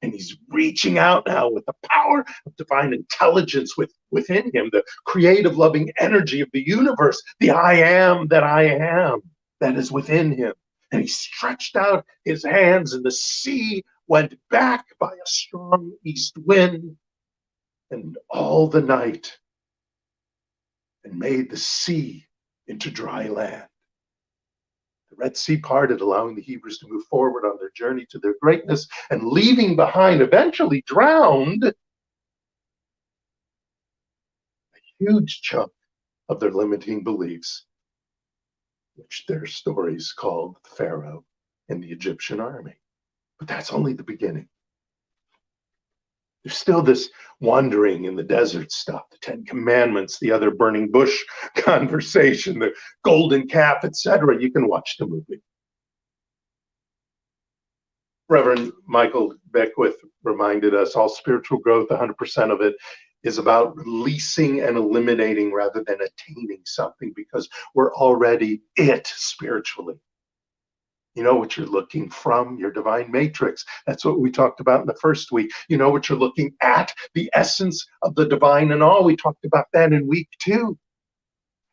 S2: And he's reaching out now with the power of divine intelligence within him, the creative, loving energy of the universe, the I am that is within him. And he stretched out his hands, and the sea went back by a strong east wind, and all the night, and made the sea into dry land. The Red Sea parted, allowing the Hebrews to move forward on their journey to their greatness, and leaving behind, eventually drowned, a huge chunk of their limiting beliefs, which their stories called Pharaoh and the Egyptian army. But that's only the beginning. There's still this wandering in the desert stuff, the Ten Commandments, the other burning bush conversation, the golden calf, etc. You can watch the movie. Reverend Michael Beckwith reminded us all spiritual growth, 100% of it, is about releasing and eliminating rather than attaining something, because we're already it spiritually. You know what you're looking from, your divine matrix. That's what we talked about in the first week. You know what you're looking at, the essence of the divine and all. We talked about that in week 2.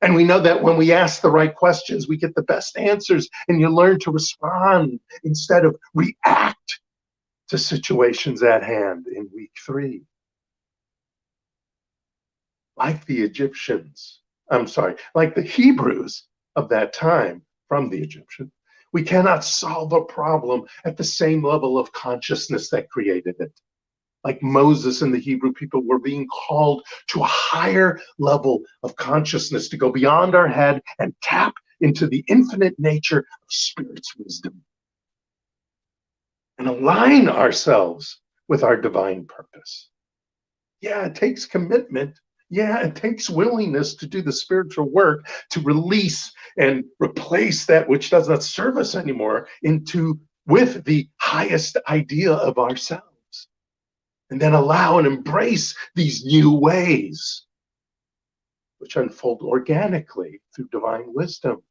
S2: And we know that when we ask the right questions, we get the best answers, and you learn to respond instead of react to situations at hand in week 3. Like the like the Hebrews of that time from the Egyptian, we cannot solve a problem at the same level of consciousness that created it. Like Moses and the Hebrew people were being called to a higher level of consciousness, to go beyond our head and tap into the infinite nature of Spirit's wisdom and align ourselves with our divine purpose. Yeah, it takes commitment. Yeah, it takes willingness to do the spiritual work, to release and replace that which does not serve us anymore with the highest idea of ourselves. And then allow and embrace these new ways, which unfold organically through divine wisdom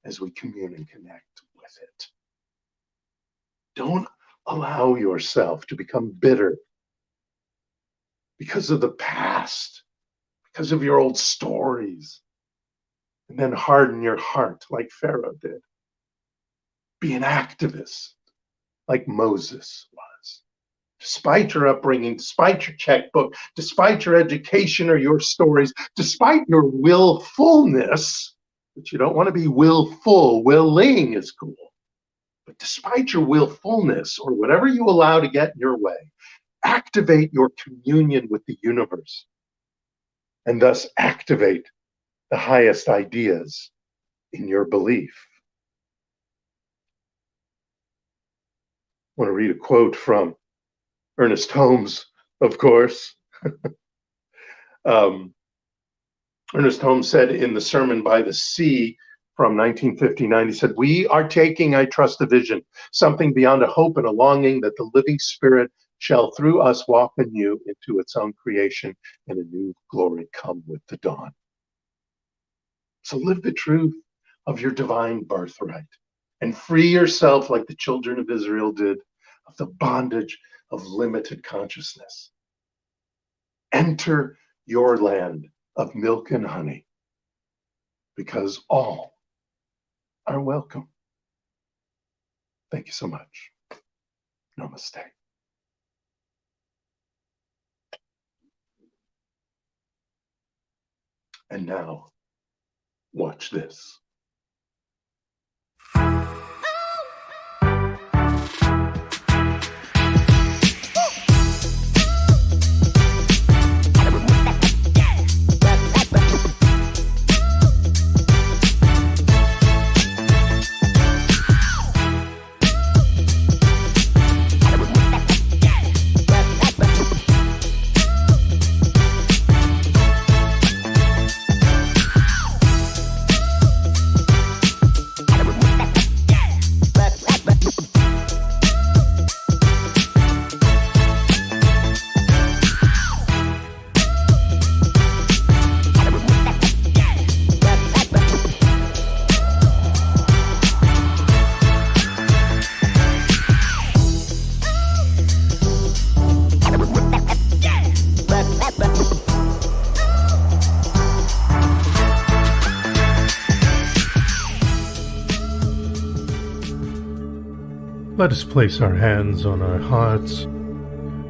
S2: as we commune and connect with it. Don't allow yourself to become bitter because of the past, because of your old stories, and then harden your heart like Pharaoh did. Be an activist like Moses was. Despite your upbringing, despite your checkbook, despite your education or your stories, despite your willfulness, but you don't want to be willful, willing is cool. But despite your willfulness or whatever you allow to get in your way, activate your communion with the universe, and thus activate the highest ideas in your belief. I want to read a quote from Ernest Holmes, of course. Ernest Holmes said in the Sermon by the Sea from 1959, he said, "We are taking, I trust, a vision, something beyond a hope and a longing that the living Spirit shall through us walk anew into its own creation, and a new glory come with the dawn." So live the truth of your divine birthright and free yourself like the children of Israel did of the bondage of limited consciousness. Enter your land of milk and honey, because all are welcome. Thank you so much. Namaste. And now, watch this.
S4: Let us place our hands on our hearts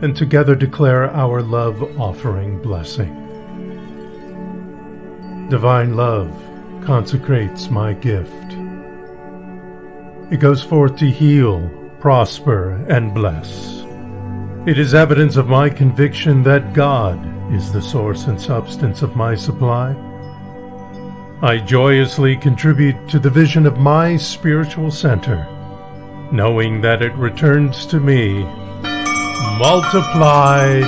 S4: and together declare our love offering blessing. Divine love consecrates my gift. It goes forth to heal, prosper, and bless. It is evidence of my conviction that God is the source and substance of my supply. I joyously contribute to the vision of my spiritual center, knowing that it returns to me multiplied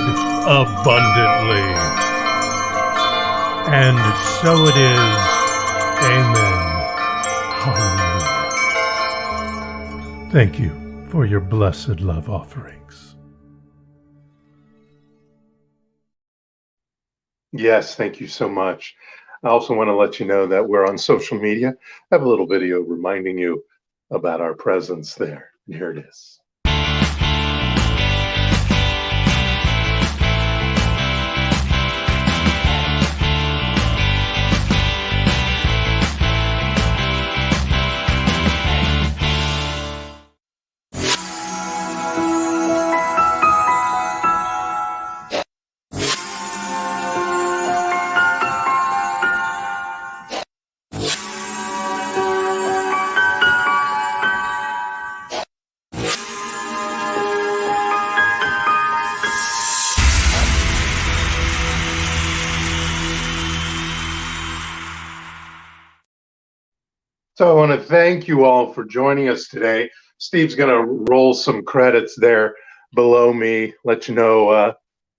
S4: abundantly. And so it is. Amen. Hallelujah. Thank you for your blessed love offerings.
S2: Yes, thank you so much. I also want to let you know that we're on social media. I have a little video reminding you about our presence there. And here it is. So I want to thank you all for joining us today. Steve's going to roll some credits there below me, let you know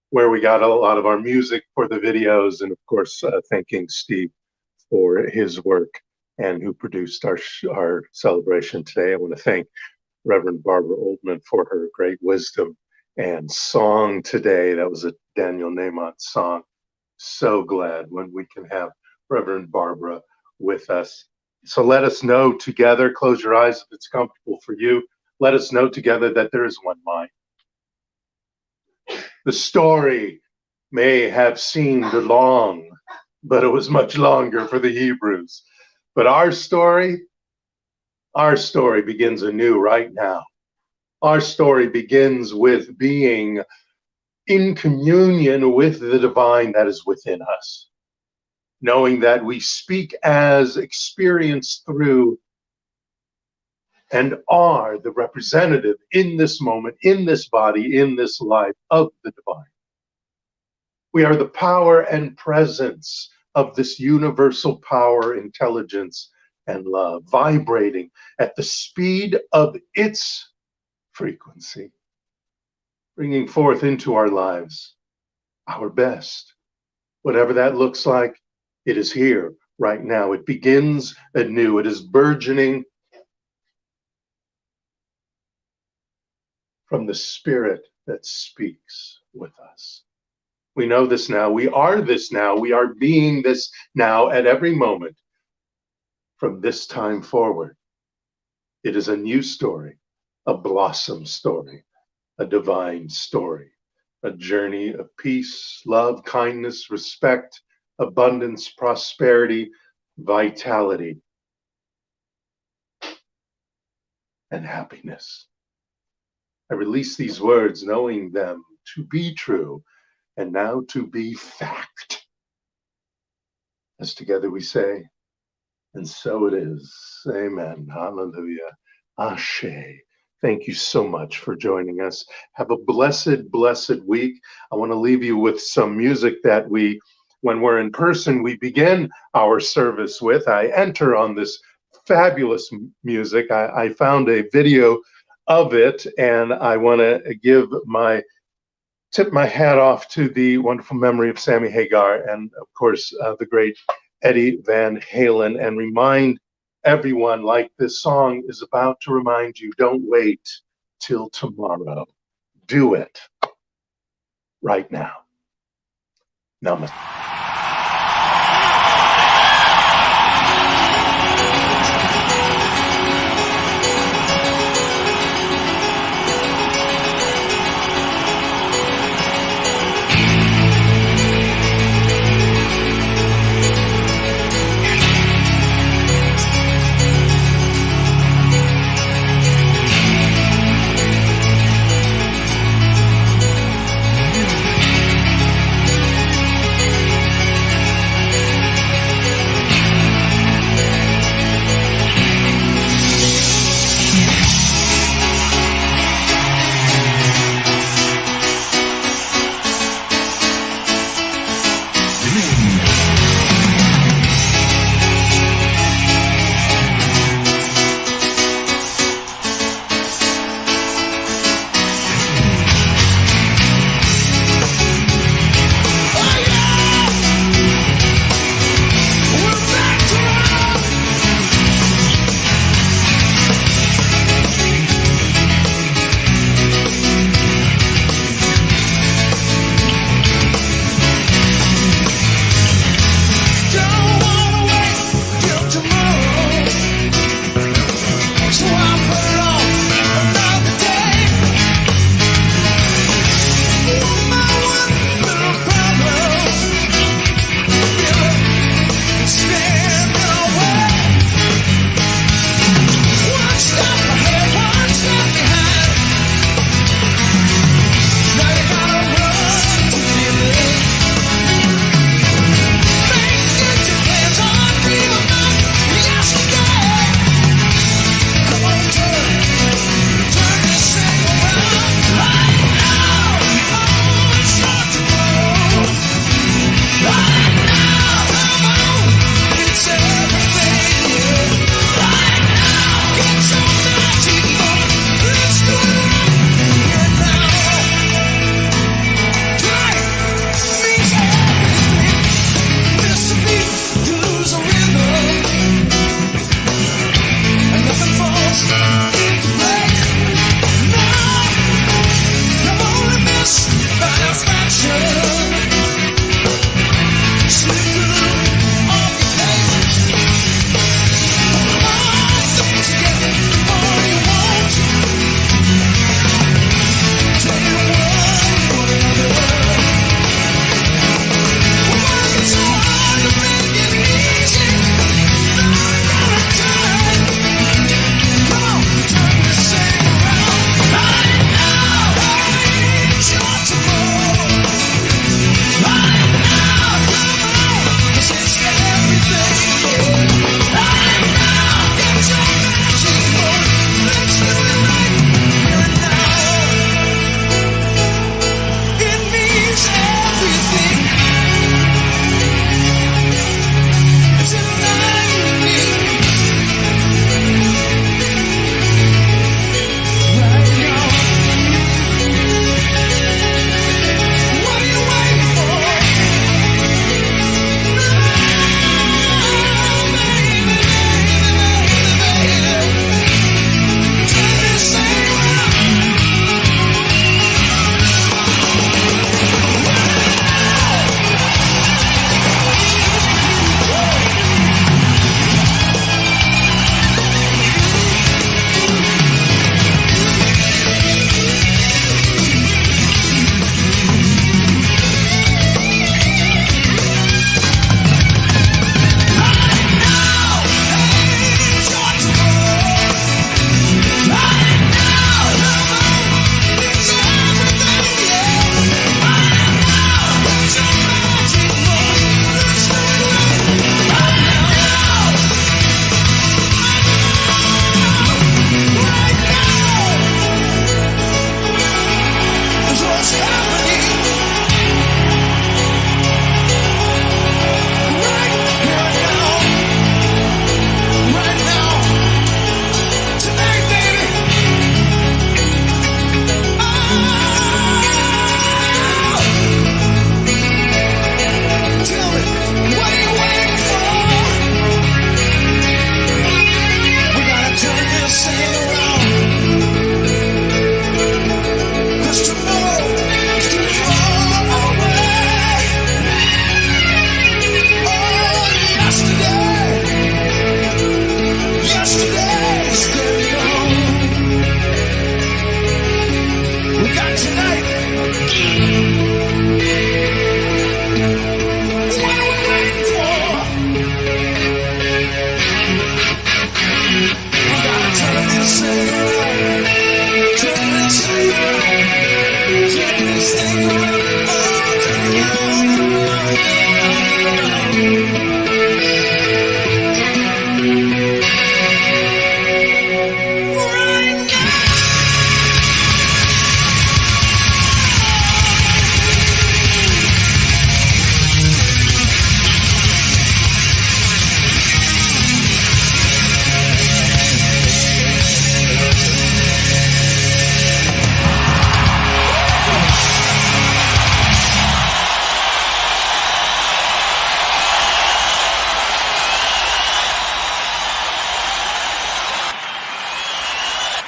S2: where we got a lot of our music for the videos, and of course, thanking Steve for his work and who produced our celebration today. I want to thank Reverend Barbara Ultman for her great wisdom and song today. That was a Daniel Nahmont song. So glad when we can have Reverend Barbara with us. So let us know together, close your eyes if it's comfortable for you. Let us know together that there is one mind. The story may have seemed long, but it was much longer for the Hebrews. But our story begins anew right now. Our story begins with being in communion with the divine that is within us, knowing that we speak as experienced through and are the representative in this moment, in this body, in this life of the divine. We are the power and presence of this universal power, intelligence, and love, vibrating at the speed of its frequency, bringing forth into our lives our best. Whatever that looks like, it is here right now. It begins anew. It is burgeoning from the Spirit that speaks with us. We know this now. We are this now. We are being this now at every moment from this time forward. It is a new story, a blossom story, a divine story, a journey of peace, love, kindness, respect, abundance, prosperity, vitality, and happiness. I release these words knowing them to be true and now to be fact. As together we say, and so it is. Amen. Hallelujah. Ashe. Thank you so much for joining us. Have a blessed, blessed week. I want to leave you with some music that when we're in person, we begin our service with. I enter on this fabulous music. I found a video of it, and I want to tip my hat off to the wonderful memory of Sammy Hagar and, of course, the great Eddie Van Halen, and remind everyone, like this song is about to remind you, don't wait till tomorrow. Do it right now. Namaste.